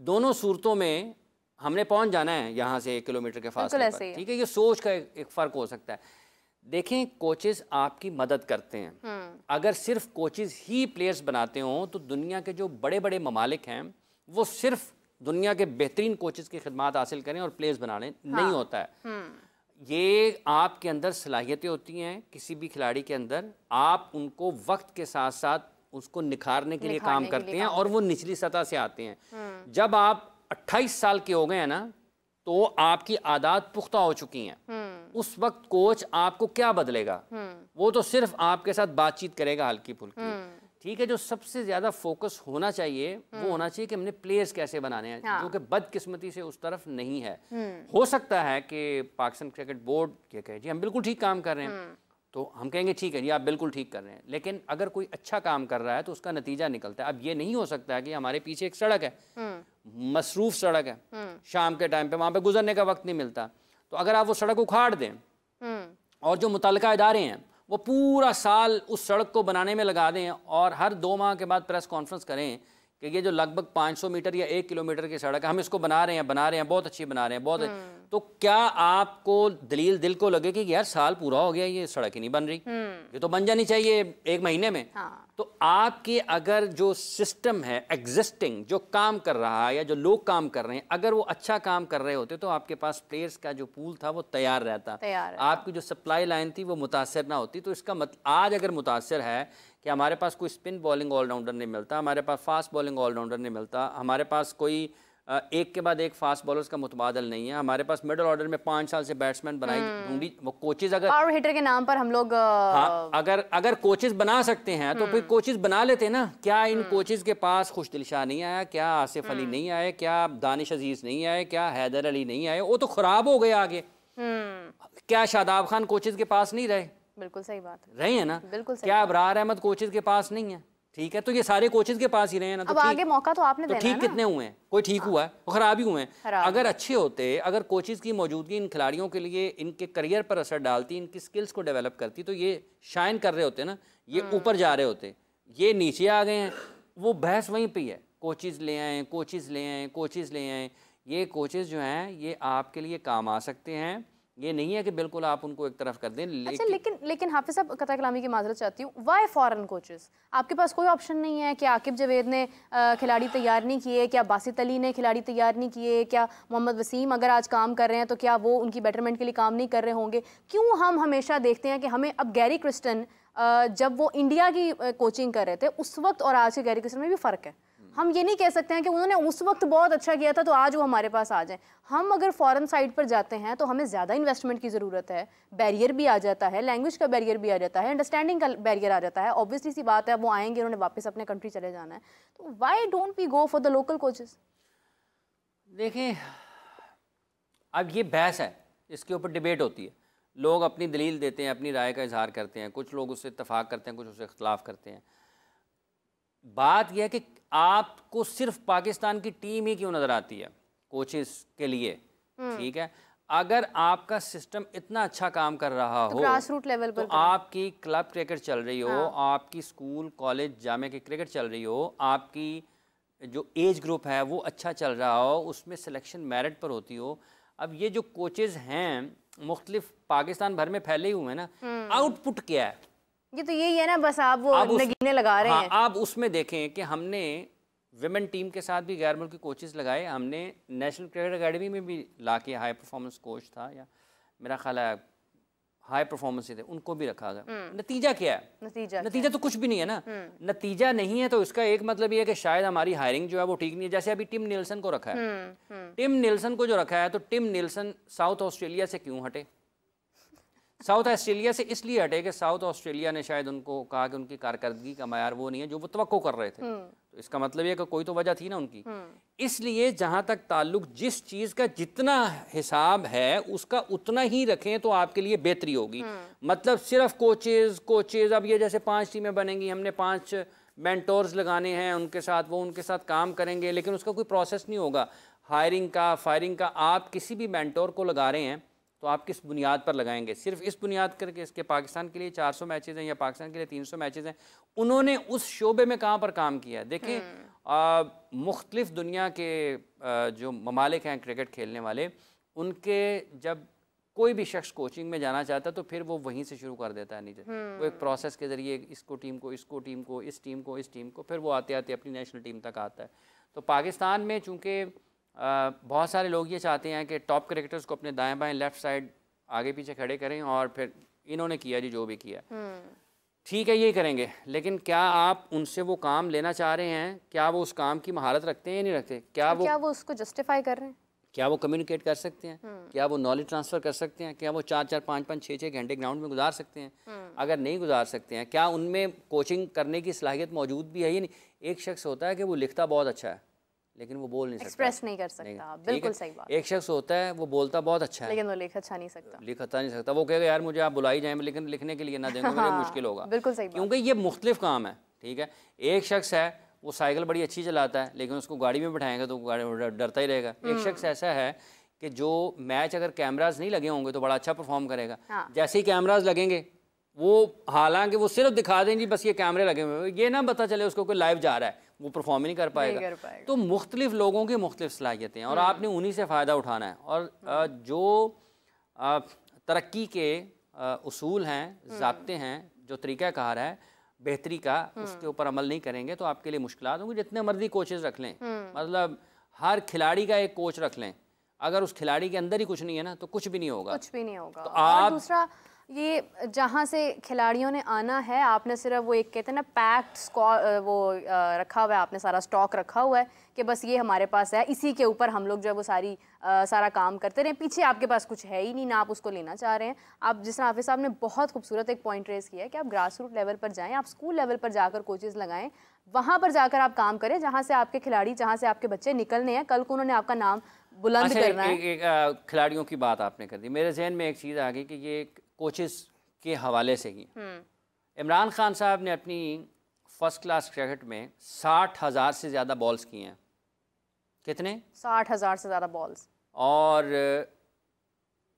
दोनों सूरतों में हमने पहुँच जाना है यहाँ से 1 किलोमीटर के फासले पर, ठीक है। ये सोच का एक फ़र्क हो सकता है। देखें कोचेस आपकी मदद करते हैं, अगर सिर्फ कोचेस ही प्लेयर्स बनाते हों तो दुनिया के जो बड़े बड़े ममालिक हैं वो सिर्फ दुनिया के बेहतरीन कोचेस की खिदमत हासिल करें और प्लेयर्स बनाने नहीं होता है। ये आपके अंदर सलाहियतें होती हैं किसी भी खिलाड़ी के अंदर, आप उनको वक्त के साथ साथ उसको निखारने के लिए काम करते हैं और वो निचली सतह से आते हैं। जब आप 28 साल के हो गए हैं ना तो आपकी आदत पुख्ता हो चुकी हैं। उस वक्त कोच आपको क्या बदलेगा, वो तो सिर्फ आपके साथ बातचीत करेगा हल्की फुल्की, ठीक है। जो सबसे ज्यादा फोकस होना चाहिए वो होना चाहिए कि हमने प्लेयर्स कैसे बनाने हैं, जो कि बदकिस्मती से उस तरफ नहीं है। हो सकता है कि पाकिस्तान क्रिकेट बोर्ड ये कहे जी हम बिल्कुल ठीक काम कर रहे हैं, तो हम कहेंगे ठीक है जी आप बिल्कुल ठीक कर रहे हैं, लेकिन अगर कोई अच्छा काम कर रहा है तो उसका नतीजा निकलता है। अब ये नहीं हो सकता है कि हमारे पीछे एक सड़क है, मसरूफ सड़क है, शाम के टाइम पे वहाँ पे गुजरने का वक्त नहीं मिलता, तो अगर आप वो सड़क उखाड़ दें और जो मुतल्लिका इदारे हैं वो पूरा साल उस सड़क को बनाने में लगा दें और हर 2 माह के बाद प्रेस कॉन्फ्रेंस करें कि ये जो लगभग 500 मीटर या 1 किलोमीटर की सड़क है, हम इसको बना रहे हैं, बहुत अच्छी बना रहे हैं, तो क्या आपको दलील दिल को लगे कि यार साल पूरा हो गया ये सड़क ही नहीं बन रही, ये तो बन जानी चाहिए 1 महीने में। तो आपके अगर जो सिस्टम है एग्जिस्टिंग, जो काम कर रहा है या जो लोग काम कर रहे हैं, अगर वो अच्छा काम कर रहे होते तो आपके पास प्लेयर्स का जो पूल था वो तैयार रहता, आपकी जो सप्लाई लाइन थी वो मुतासर ना होती। तो इसका मतलब आज अगर मुतासर है कि हमारे पास कोई स्पिन बॉलिंग ऑलराउंडर नहीं मिलता, हमारे पास फास्ट बॉलिंग ऑलराउंडर नहीं मिलता, हमारे पास कोई एक के बाद एक फास्ट बॉलर्स का मुतबादल नहीं है, हमारे पास मिडल ऑर्डर में 5 साल से बैट्समैन बनाई ढूंढी, वो कोचेज अगर पावर हिटर के नाम पर हम लोग हाँ, अगर कोचेज बना सकते हैं तो फिर कोचेज बना लेते ना। क्या इन कोचेज के पास खुशदिल शाह नहीं आया, क्या आसिफ अली नहीं आए, क्या दानिश अजीज नहीं आए, क्या हैदर अली नहीं आए, वो तो खराब हो गए आगे। क्या शादाब खान कोचेज के पास नहीं रहे? बिल्कुल सही बात रहे हैं ना। बिल्कुल सही। क्या अबरार अहमद कोचेज के पास नहीं है? ठीक है, तो ये सारे कोचेज के पास ही रहे हैं ना। तो अब आगे मौका तो आपने देना है ठीक, कितने हुए हैं? कोई ठीक हुआ है? वो खराब ही हुए हैं। अगर अच्छे होते, अगर कोचेज की मौजूदगी इन खिलाड़ियों के लिए इनके करियर पर असर डालती, इनकी स्किल्स को डेवलप करती, तो ये शाइन कर रहे होते ना, ये ऊपर जा रहे होते। ये नीचे आ गए हैं, वो बहस वहीं पे है, कोचेज ले आए, कोचेज ले आए, कोचेज ले आए। ये कोचेज जो हैं ये आपके लिए काम आ सकते हैं, ये नहीं है कि बिल्कुल आप उनको एक तरफ कर दें। अच्छा, लेकिन हाफिज साहब, कतई कलामी की माजरत चाहती हूँ, वाई फॉरेन कोचेस? आपके पास कोई ऑप्शन नहीं है? क्या आकिब जवेद ने खिलाड़ी तैयार नहीं किए? क्या बासित अली ने खिलाड़ी तैयार नहीं किए? क्या मोहम्मद वसीम अगर आज काम कर रहे हैं तो क्या वो उनकी बेटरमेंट के लिए काम नहीं कर रहे होंगे? क्यों हम हमेशा देखते हैं कि हमें अब गैरी क्रिस्टन जब वो इंडिया की कोचिंग कर रहे थे उस वक्त और आज के गैरी क्रिस्टन में भी फ़र्क है। हम ये नहीं कह सकते हैं कि उन्होंने उस वक्त बहुत अच्छा किया था तो आज वो हमारे पास आ जाए। हम अगर फॉरेन साइड पर जाते हैं तो हमें ज़्यादा इन्वेस्टमेंट की ज़रूरत है, बैरियर भी आ जाता है, लैंग्वेज का बैरियर भी आ जाता है, अंडरस्टैंडिंग का बैरियर आ जाता है। ऑब्वियसली सी बात है, वो आएंगे, उन्होंने वापस अपने कंट्री चले जाना है, तो why don't we go for the local coaches? देखें, अब ये बहस है, इसके ऊपर डिबेट होती है, लोग अपनी दलील देते हैं, अपनी राय का इजहार करते हैं, कुछ लोग उससे इत्तफाक करते हैं, कुछ उससे इख्तलाफ करते हैं। बात यह है कि आपको सिर्फ पाकिस्तान की टीम ही क्यों नज़र आती है कोचेस के लिए? ठीक है, अगर आपका सिस्टम इतना अच्छा काम कर रहा हो, ग्रास रूट लेवल पर, तो आपकी क्लब क्रिकेट चल रही हो, आपकी स्कूल कॉलेज जामे की क्रिकेट चल रही हो, आपकी जो एज ग्रुप है वो अच्छा चल रहा हो, उसमें सिलेक्शन मेरिट पर होती हो। अब ये जो कोचेस हैं मुख्तलिफ पाकिस्तान भर में फैले हुए हैं ना, आउटपुट क्या है? ये तो यही है ना, बस आप वो नगीने लगा रहे हैं। आप उसमें देखें कि हमने विमेन टीम के साथ भी गैर मुल्की कोचेस लगाए, हमने नेशनल क्रिकेट एकेडमी में भी ला के हाई परफॉर्मेंस कोच था, या मेरा ख्याल है हाई परफॉर्मेंस थे, उनको भी रखा गया। नतीजा क्या है? नतीजा तो कुछ भी नहीं है ना। नतीजा नहीं है तो इसका एक मतलब ये है कि शायद हमारी हायरिंग जो है वो ठीक नहीं है। जैसे अभी टिम निल्सन को रखा है, टिम निल्सन को जो रखा है, तो टिम निल्सन साउथ ऑस्ट्रेलिया से क्यों हटे? साउथ ऑस्ट्रेलिया से इसलिए हटे कि साउथ ऑस्ट्रेलिया ने शायद उनको कहा कि उनकी कारकर्दगी का मयार वो नहीं है जो वो तवक्को कर रहे थे। तो इसका मतलब ये कि कोई तो वजह थी ना उनकी। इसलिए जहां तक ताल्लुक जिस चीज़ का जितना हिसाब है उसका उतना ही रखें तो आपके लिए बेहतरी होगी। मतलब सिर्फ कोचेज अब ये जैसे 5 टीमें बनेंगी, हमने 5 मेंटोर्स लगाने हैं, उनके साथ वो उनके साथ काम करेंगे, लेकिन उसका कोई प्रोसेस नहीं होगा हायरिंग का, फायरिंग का। आप किसी भी मेंटोर को लगा रहे हैं तो आप किस बुनियाद पर लगाएंगे? सिर्फ इस बुनियाद करके इसके पाकिस्तान के लिए 400 मैचेज़ हैं या पाकिस्तान के लिए 300 मैचेज़ हैं, उन्होंने उस शोबे में कहाँ पर काम किया है? देखें, मुख्तलिफ दुनिया के जो ममालिक हैं क्रिकेट खेलने वाले, उनके जब कोई भी शख्स कोचिंग में जाना चाहता है तो फिर वो वहीं से शुरू कर देता है नीचे। वो एक प्रोसेस के ज़रिए इसको टीम को, इसको टीम को, इस टीम को, इस टीम को, फिर वो आते आते अपनी नेशनल टीम तक आता है। तो पाकिस्तान में चूँकि बहुत सारे लोग ये चाहते हैं कि टॉप क्रिकेटर्स को अपने दाएं बाएं लेफ़्ट साइड आगे पीछे खड़े करें, और फिर इन्होंने किया जी जो भी किया, ठीक है यही करेंगे, लेकिन क्या आप उनसे वो काम लेना चाह रहे हैं? क्या वो उस काम की महारत रखते हैं या नहीं रखते? क्या वो उसको जस्टिफाई कर रहे हैं? क्या वो कम्युनिकेट कर सकते हैं? क्या वो नॉलेज ट्रांसफ़र कर सकते हैं? क्या वो 4-4, 5-5, 6-6 घंटे ग्राउंड में गुजार सकते हैं? अगर नहीं गुजार सकते हैं, क्या उनमें कोचिंग करने की सलाहियत मौजूद भी है या नहीं? एक शख्स होता है कि वो लिखता बहुत अच्छा है लेकिन वो बोल नहीं सकता, एक्सप्रेस नहीं कर सकता। बिल्कुल सही बात। एक शख्स होता है वो बोलता बहुत अच्छा है लेकिन वो लिख अच्छा नहीं सकता, वो कहेगा यार मुझे आप बुलाई जाए लेकिन लिखने के लिए ना देंगे मेरे मुश्किल होगा। बिल्कुल सही, क्योंकि ये मुख्तलिफ काम है। ठीक है, एक शख्स है वो साइकिल बड़ी अच्छी चलाता है लेकिन उसको गाड़ी में बैठाएंगे तो गाड़ी डरता ही रहेगा। एक शख्स ऐसा है कि जो मैच अगर कैमराज नहीं लगे होंगे तो बड़ा अच्छा परफॉर्म करेगा। हाँ। जैसे ही कैमराज लगेंगे वो, हालांकि वो सिर्फ दिखा दें जी बस ये कैमरे लगे हुए, ये ना पता चले उसको कोई लाइव जा रहा है, वो परफॉर्म ही नहीं कर पाएगा। तो मुख्तलिफ लोगों की मुख्तलिफ सलाहियतें हैं और आपने उन्हीं से फ़ायदा उठाना है। और जो तरक्की के उसूल हैं, ज़ाब्ते हैं, जो तरीक़ाकार है बेहतरी का, उसके ऊपर अमल नहीं करेंगे तो आपके लिए मुश्किलात होंगी। जितने मर्जी कोचेज़ रख लें, मतलब हर खिलाड़ी का एक कोच रख लें, अगर उस खिलाड़ी के अंदर ही कुछ नहीं है ना तो कुछ भी नहीं होगा। कुछ भी नहीं होगा। तो और दूसरा ये जहाँ से खिलाड़ियों ने आना है, आपने सिर्फ वो एक कहते हैं ना पैक्ड वो रखा हुआ है, आपने सारा स्टॉक रखा हुआ है कि बस ये हमारे पास है, इसी के ऊपर हम लोग जो है वो सारा काम करते रहे, पीछे आपके पास कुछ है ही नहीं, ना आप उसको लेना चाह रहे हैं। आप जिस तरह हाफिज़ साहब ने बहुत खूबसूरत एक पॉइंट रेज़ किया है कि आप ग्रास रूट लेवल पर जाएँ, आप स्कूल लेवल पर जाकर कोचेज़ लगाएं, वहाँ पर जाकर आप काम करें जहाँ से आपके खिलाड़ी, जहाँ से आपके बच्चे निकलने हैं, कल को उन्होंने आपका नाम बुलंद करना है। खिलाड़ियों की बात आपने कर दी, मेरे जहन में एक चीज़ आ गई कि ये कोचेस के हवाले से ही इमरान खान साहब ने अपनी फर्स्ट क्लास क्रिकेट में 60,000 से ज़्यादा बॉल्स किए हैं। कितने? 60,000 से ज़्यादा बॉल्स। और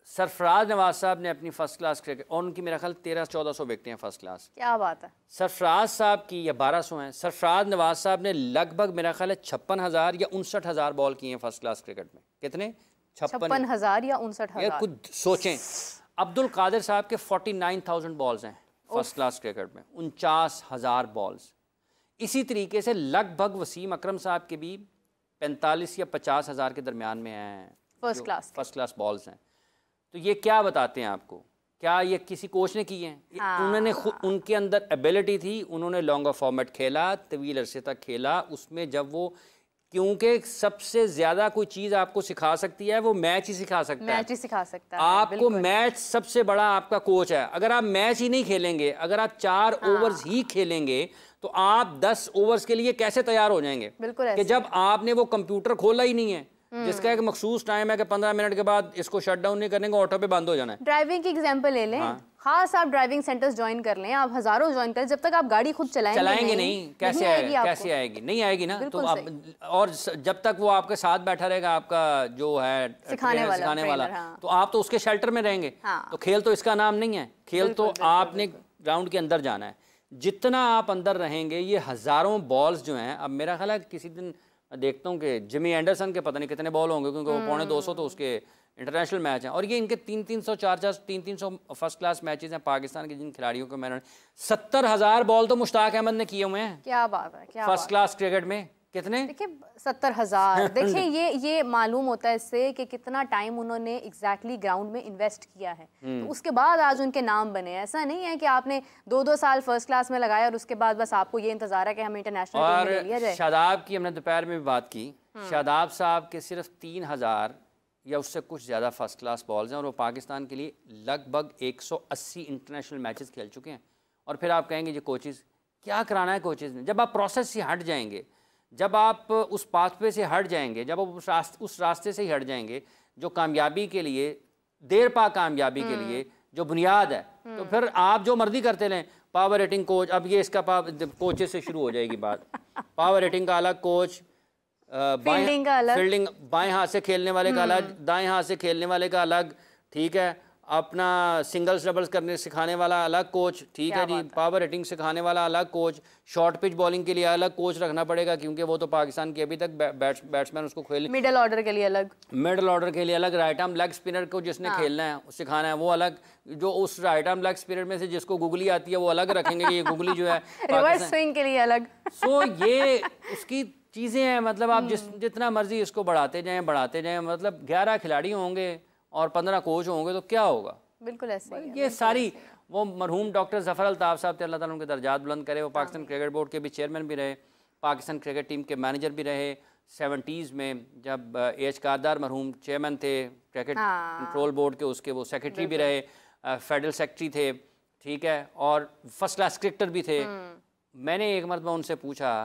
सरफराज नवाज साहब ने अपनी फर्स्ट क्लास क्रिकेट, और उनकी मेरा ख्याल 1300-1400 विकेटें हैं फर्स्ट क्लास। क्या बात है। सरफराज साहब की या 1200 हैं। सरफराज नवाज साहब ने लगभग मेरा ख्याल है 56,000 या 59,000 बॉल किए हैं फर्स्ट क्लास क्रिकेट में। कितने? 56,000 या 59,000। कुछ सोचें। अब्दुल कादिर साहब के 49,000 बॉल्स हैं फर्स्ट क्लास क्रिकेट में, 49,000 बॉल्स। इसी तरीके से लगभग वसीम अकरम साहब के भी 45 या 50,000 के दरमियान में हैं फर्स्ट क्लास बॉल्स हैं। तो ये क्या बताते हैं आपको? क्या ये किसी कोच ने किए हैं? उन्होंने उनके अंदर एबिलिटी थी, उन्होंने लॉन्गर फॉर्मेट खेला, तवील अरसे तक खेला। उसमें जब वो, क्योंकि सबसे ज्यादा कोई चीज आपको सिखा सकती है वो मैच ही सिखा सकता है। मैच ही सिखा सकता है आपको। मैच सबसे बड़ा आपका कोच है। अगर आप मैच ही नहीं खेलेंगे, अगर आप 4 ओवर्स ही खेलेंगे तो आप 10 ओवर्स के लिए कैसे तैयार हो जाएंगे? बिल्कुल। कि जब आपने वो कंप्यूटर खोला ही नहीं है जिसका एक मखसूस टाइम है कि 15 मिनट के बाद इसको शट डाउन नहीं करने का, ऑटो पे बंद हो जाना है। ड्राइविंग की एग्जांपल ले लें। खास आप ड्राइविंग सेंटर्स ज्वाइन कर लें, आप हज़ारों ज्वाइन करें, जब तक आप गाड़ी खुद चलाएंगे नहीं कैसे आएगी? नहीं आएगी ना। तो आप, और जब तक वो आपके साथ बैठा रहेगा आपका जो है सिखाने वाला तो आप तो उसके शेल्टर में रहेंगे। तो खेल तो इसका नाम नहीं है। खेल तो आपने ग्राउंड के अंदर जाना है। जितना आप अंदर रहेंगे, ये हज़ारों बॉल्स जो हैं, अब मेरा ख्याल है किसी दिन देखता हूँ कि जिमी एंडरसन के पता नहीं कितने बॉल होंगे, क्योंकि वो 250 तो उसके इंटरनेशनल मैच हैं। और ये इनके 300-300 400 300 फर्स्ट क्लास मैचेस हैं पाकिस्तान के, जिन खिलाड़ियों को मैंने 70,000 बॉल तो मुश्ताक अहमद ने किए हुए हैं। क्या बात है। क्या फर्स्ट क्लास क्रिकेट में कितने? देखिए 70,000। देखिए ये मालूम होता है इससे कि कितना टाइम उन्होंने एग्जैक्टली ग्राउंड में इन्वेस्ट किया है। तो उसके बाद आज उनके नाम बने। ऐसा नहीं है कि आपने 2-2 साल फर्स्ट क्लास में लगाया और उसके बाद बस आपको ये इंतजार है कि हमें इंटरनेशनल टीम में ले लिया जाए। शादाब की हमने दोपहर में भी बात की। शादाब साहब के सिर्फ 3,000 या उससे कुछ ज़्यादा फर्स्ट क्लास बॉल्स हैं और वो पाकिस्तान के लिए लगभग 180 इंटरनेशनल मैचेस खेल चुके हैं। और फिर आप कहेंगे जी कोचेज़ क्या कराना है कोचेज़ ने? जब आप प्रोसेस से हट जाएंगे, जब आप उस पाथवे से हट जाएंगे, जब आप उस रास्ते से ही हट जाएंगे जो कामयाबी के लिए, देर पा कामयाबी के लिए जो बुनियाद है, तो फिर आप जो मर्जी करते रहें। पावर रेटिंग कोच, अब ये इसका कोचेस से शुरू हो जाएगी बात। पावर रेटिंग का अलग कोच, फील्डिंग बाएं हाथ से खेलने वाले का अलग, दाएं हाथ से खेलने वाले का अलग, ठीक है। अपना सिंगल्स डबल्स करने सिखाने वाला अलग कोच, ठीक है जी। पावर हिटिंग सिखाने वाला अलग कोच, शॉर्ट पिच बॉलिंग के लिए अलग कोच रखना पड़ेगा, क्योंकि वो तो पाकिस्तान के अभी तक बैट्समैन उसको खेल। मिडिल ऑर्डर के लिए अलग, मिडिल ऑर्डर के लिए अलग, राइट आर्म लेग स्पिनर को जिसने खेलना है सिखाना है वो अलग, जो उस राइट आर्म लेग स्पिनर में से जिसको गुगली आती है वो अलग रखेंगे। ये गुगली जो है रिवर्स स्विंग के लिए अलग। सो ये उसकी चीज़ें हैं। मतलब आप जितना मर्जी इसको बढ़ाते जाएं, मतलब 11 खिलाड़ी होंगे और 15 कोच होंगे तो क्या होगा? बिल्कुल ऐसे ही। ये सारी वो मरहूम डॉक्टर ज़फ़र अल्ताफ़ साहब थे, अल्लाह ताला उनके दर्जात बुलंद करे। वो पाकिस्तान क्रिकेट बोर्ड के भी चेयरमैन भी रहे, पाकिस्तान क्रिकेट टीम के मैनेजर भी रहे 70s में, जब एच कारदार मरहूम चेयरमैन थे क्रिकेट कंट्रोल बोर्ड के, उसके वो सेक्रेटरी भी रहे, फेडरल सेक्रेटरी थे, ठीक है, और फर्स्ट क्लास क्रिकेटर भी थे। मैंने एक मरतबा उनसे पूछा,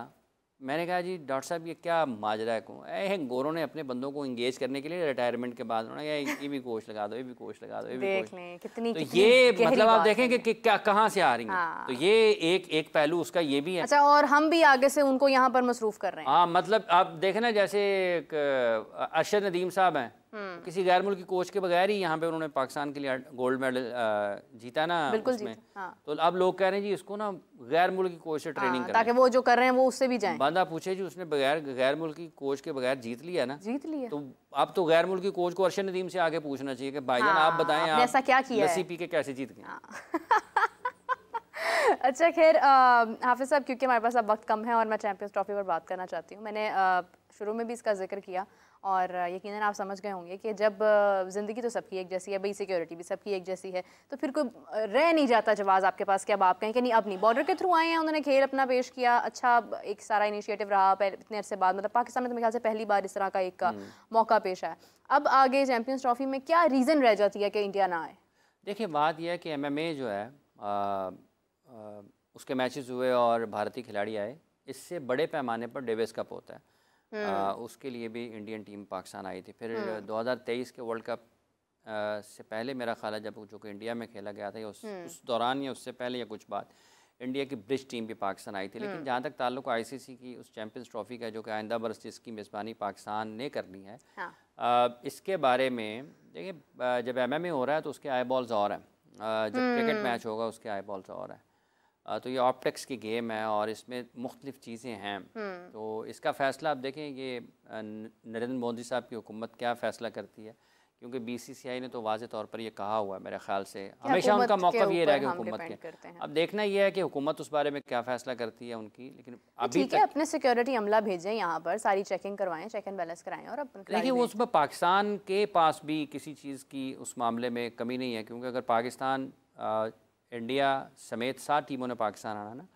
मैंने कहा जी डॉक्टर साहब ये क्या माजरा है? गोरों ने अपने बंदों को इंगेज करने के लिए रिटायरमेंट के बाद उन्होंने ये भी कोच लगा दो, ये भी कोच लगा दो, ये भी कोच। कितनी तो ये मतलब आप देखें कि क्या कहाँ से आ रही हैं। तो ये एक पहलू उसका ये भी है। अच्छा, और हम भी आगे से उनको यहाँ पर मसरूफ कर रहे हैं। हाँ, मतलब आप देखें ना, जैसे अरशद नदीम साहब हैं, किसी गैर मुल्की कोच के बगैर ही यहाँ पे उन्होंने पाकिस्तान के लिए गोल्ड मेडल जीता ना उसमें। तो अब लोग कह रहे हैं जी इसको ना गैर मुल्की कोच से ट्रेनिंग करें, ताकि वो जो कर रहे हैं वो उससे भी जाएं। बंदा पूछे जी उसने बगैर गैर मुल्की कोच के बगैर जीत लिया ना, जीत लिया। तो अब तो गैर मुल्की कोच को अरशद नदीम से आगे पूछना चाहिए कि भाईजान आप बताएं आप ऐसा क्या किया लस्सी पी के कैसे जीत गए। अच्छा खैर हाफिज साहब, क्योंकि हमारे पास अब वक्त कम है और मैं चैंपियंस ट्रॉफी पर बात करना चाहती हूँ। मैंने शुरू में भी इसका जिक्र किया और यकीनन आप समझ गए होंगे कि जब ज़िंदगी तो सबकी एक जैसी है, भाई सिक्योरिटी भी सबकी एक जैसी है, तो फिर कोई रह नहीं जाता जवाब आपके पास कि अब आप कहें कि नहीं अब नहीं। बॉर्डर के थ्रू आए हैं, उन्होंने खेल अपना पेश किया, अच्छा एक सारा इनिशिएटिव रहा इतने अरसे बाद, मतलब पाकिस्तान में तो मेरे ख्याल से पहली बार इस तरह का एक मौका पेश आया। अब आगे चैंपियंस ट्रॉफी में क्या रीज़न रह जाती है कि इंडिया ना आए? देखिए बात यह है कि MMA जो है उसके मैचेस हुए और भारतीय खिलाड़ी आए, इससे बड़े पैमाने पर डेविस कप होता है। उसके लिए भी इंडियन टीम पाकिस्तान आई थी। फिर 2023 के वर्ल्ड कप से पहले मेरा ख्याल है जब जो कि इंडिया में खेला गया था उस दौरान या उससे पहले या कुछ बाद इंडिया की ब्रिज टीम भी पाकिस्तान आई थी। लेकिन जहाँ तक ताल्लुक ICC की उस चैंपियंस ट्रॉफी का जो कि आइंदा बरस जिसकी मेज़बानी पाकिस्तान ने करनी है, इसके बारे में देखिए जब MMA हो रहा है तो उसके आई बॉल्स और हैं, जब क्रिकेट मैच होगा उसके आई बॉल्स और हैं। तो ये ऑप्टिक्स की गेम है और इसमें मुख्तलिफ चीज़ें हैं। तो इसका फ़ैसला आप देखें ये नरेंद्र मोदी साहब की हुकूमत क्या फ़ैसला करती है, क्योंकि BCCI ने तो वाज़े तौर पर ये कहा हुआ है, मेरे ख्याल से हमेशा उनका मौक़िफ़ ये रहेगा हुकूमत के। अब देखना ये है कि हुकूमत उस बारे में क्या फ़ैसला करती है उनकी। लेकिन अभी ठीक है, अपने सिक्योरिटी अमला भेजें यहाँ पर, सारी चेकिंग करवाएं, चेक एंड बैलेंस कराएं और अपन देखिए वो उसमें पाकिस्तान के पास भी किसी चीज़ की उस मामले में कमी नहीं है, क्योंकि अगर पाकिस्तान इंडिया समेत 7 टीमों ने पाकिस्तान आना ना,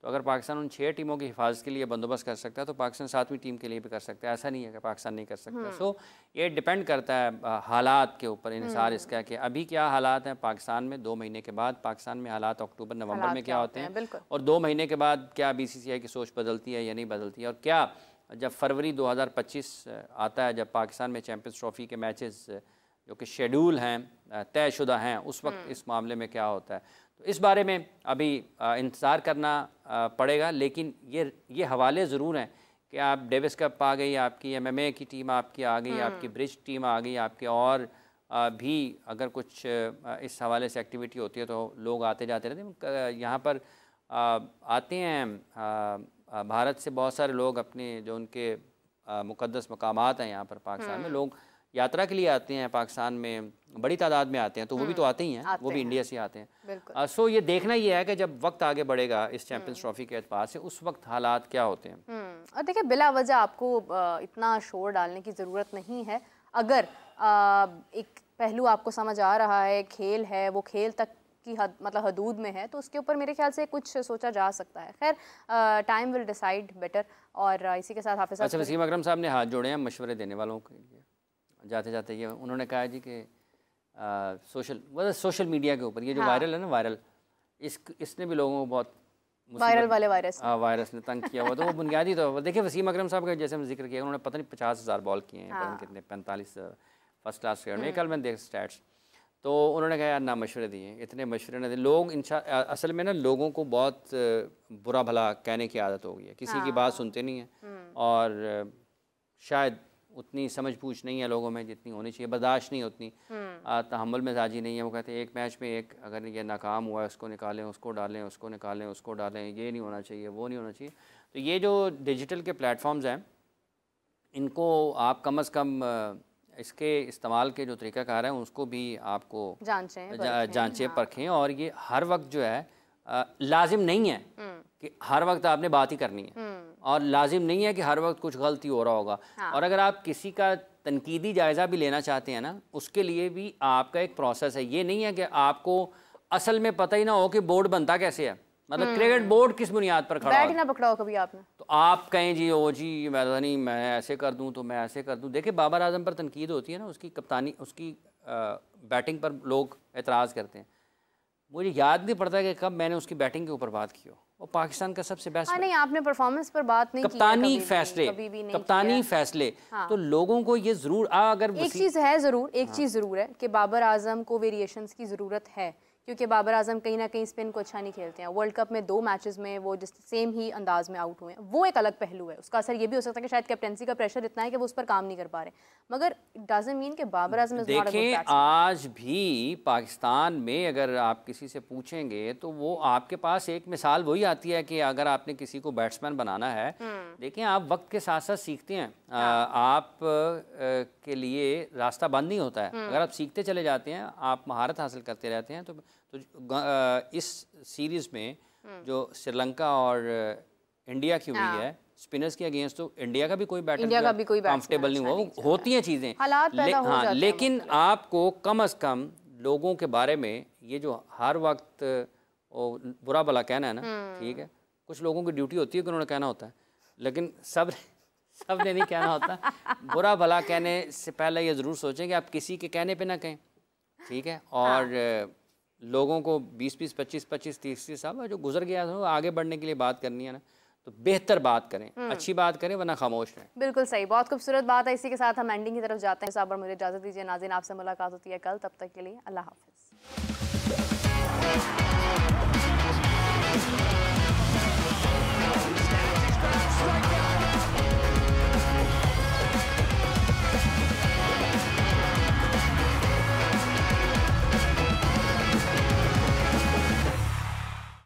तो अगर पाकिस्तान उन 6 टीमों की हिफाजत के लिए बंदोबस्त कर सकता है तो पाकिस्तान 7वीं टीम के लिए भी कर सकता है। ऐसा नहीं है कि पाकिस्तान नहीं कर सकता। सो ये डिपेंड करता है हालात के ऊपर, इंसार इसका कि अभी क्या हालात हैं पाकिस्तान में, 2 महीने के बाद पाकिस्तान में हालात अक्टूबर नवंबर में क्या होते हैं, और 2 महीने के बाद क्या BCCI की सोच बदलती है या नहीं बदलती है, और क्या जब फरवरी 2025 आता है जब पाकिस्तान में चैंपियंस ट्रॉफी के मैचेस जो कि शेड्यूल हैं तयशुदा हैं, उस वक्त इस मामले में क्या होता है। तो इस बारे में अभी इंतज़ार करना पड़ेगा। लेकिन ये हवाले ज़रूर हैं कि आप डेविस कप आ गई, आपकी MMA की टीम आपकी आ गई, आपकी ब्रिज टीम आ गई, आपके और भी अगर कुछ इस हवाले से एक्टिविटी होती है तो लोग आते जाते रहते हैं। यहाँ पर आते हैं भारत से बहुत सारे लोग, अपने जो उनके मुक़द्दस मकामात हैं यहाँ पर पाकिस्तान में, लोग यात्रा के लिए आते हैं, पाकिस्तान में बड़ी तादाद में आते हैं, तो वो भी तो आते ही हैं, वो भी इंडिया से आते हैं। सो ये देखना ये है कि जब वक्त आगे बढ़ेगा इस चैंपियंस ट्रॉफी के एतबार से, उस वक्त हालात क्या होते हैं। और देखिए बिला वजह आपको इतना शोर डालने की ज़रूरत नहीं है। अगर एक पहलू आपको समझ आ रहा है, खेल है, वो खेल तक की मतलब हदूद में है, तो उसके ऊपर मेरे ख्याल से कुछ सोचा जा सकता है। खैर टाइम विल डिसाइड बेटर। और इसी के साथ हाफिज़ साहब, अच्छा वसीम अकरम साहब ने हाथ जोड़े हैं मशवरे देने वालों के लिए। जाते जाते ये उन्होंने कहा जी कि सोशल मीडिया के ऊपर ये जो वायरल है ना, वायरल इसने भी लोगों को बहुत वायरल वाले वायरस ने तंग किया हुआ। तो वो बुनियादी तो देखिए वसीम अकरम साहब का जैसे हम जिक्र किया, उन्होंने पता नहीं 50,000 बॉल किए हैं, पता नहीं कितने 45 फर्स्ट क्लास क्रिकेट में, कल मैंने देख स्टैट्स। तो उन्होंने कहा यार ना मशवरे दिए, इतने मशवरे न दिए। लोग असल में ना लोगों को बहुत बुरा भला कहने की आदत हो गई है, किसी की बात सुनते नहीं हैं, और शायद उतनी समझ पूछ नहीं है लोगों में जितनी होनी चाहिए, बर्दाश्त नहीं उतनी, तहम्मुल मिजाजी नहीं है। वो कहते हैं एक मैच में एक अगर ये नाकाम हुआ है उसको निकालें, उसको डालें, उसको निकालें, उसको डालें, ये नहीं होना चाहिए, वो नहीं होना चाहिए। तो ये जो डिजिटल के प्लेटफॉर्म्स हैं, इनको आप कम अज़ कम इसके इस्तेमाल के जो तरीक़ाकार हैं उसको भी आपको जांचें परखें। और ये हर वक्त जो है लाजिम नहीं है कि हर वक्त आपने बात ही करनी है, और लाजिम नहीं है कि हर वक्त कुछ गलती हो रहा होगा। और अगर आप किसी का तनकीदी जायज़ा भी लेना चाहते हैं ना, उसके लिए भी आपका एक प्रोसेस है। ये नहीं है कि आपको असल में पता ही ना हो कि बोर्ड बनता कैसे है, मतलब क्रिकेट बोर्ड किस बुनियाद पर खड़ा है, ना पकड़ा हो कभी आपने, तो आप कहें जी ओ जी नहीं मैं ऐसे कर दूं तो मैं ऐसे कर दूं। देखिए बाबर आजम पर तनकीद होती है ना, उसकी कप्तानी, उसकी बैटिंग पर लोग एतराज़ करते हैं। मुझे याद नहीं पड़ता कि कब मैंने उसकी बैटिंग के ऊपर बात की हो। वो पाकिस्तान का सबसे बेस्ट, नहीं आपने परफॉर्मेंस पर बात नहीं कप्तानी फैसले, कप्तानी फैसले, तो लोगों को ये जरूर अगर एक चीज़ है ज़रूर, एक चीज़ ज़रूर है कि बाबर आजम को वेरिएशंस की ज़रूरत है, क्योंकि बाबर आजम कहीं ना कहीं स्पिन को अच्छा नहीं खेलते हैं। वर्ल्ड कप में 2 मैचेस में वो जिस सेम ही अंदाज में आउट हुए हैं, वो एक अलग पहलू है। उसका असर ये भी हो सकता है कि शायद कैप्टेंसी का प्रेशर इतना है कि वो उस पर काम नहीं कर पा रहे, मगर इट डजंट मीन कि Babar Azam is not a good देखें, बैट्समैन। आज भी पाकिस्तान में अगर आप किसी से पूछेंगे तो वो आपके पास एक मिसाल वही आती है कि अगर आपने किसी को बैट्समैन बनाना है, देखें आप वक्त के साथ साथ सीखते हैं। आप के लिए रास्ता बंद नहीं होता है। अगर आप सीखते चले जाते हैं, आप महारत हासिल करते रहते हैं, तो इस सीरीज़ में जो श्रीलंका और इंडिया की हुई है स्पिनर्स के अगेंस्ट, तो इंडिया का भी कोई बैटर कंफर्टेबल नहीं हुआ। होती हैं चीज़ें, हाँ, लेकिन आपको कम अज़ कम लोगों के बारे में ये जो हर वक्त बुरा भला कहना है ना, ठीक है, कुछ लोगों की ड्यूटी होती है कि उन्होंने कहना होता है, लेकिन सब ने नहीं कहना होता। बुरा भला कहने से पहले ये ज़रूर सोचें कि आप किसी के कहने पे ना कहें, ठीक है। और लोगों को 20-20, 25-25, 30-30 साल जो गुजर गया है, आगे बढ़ने के लिए बात करनी है ना, तो बेहतर बात करें, अच्छी बात करें, वरना खामोश रहें। बिल्कुल सही, बहुत खूबसूरत बात है। इसी के साथ हम एंडिंग की तरफ जाते हैं। साबर, मुझे इजाज़त दीजिए। नाज़रीन, आपसे मुलाकात होती है कल, तब तक के लिए अल्लाह हाफ़िज़।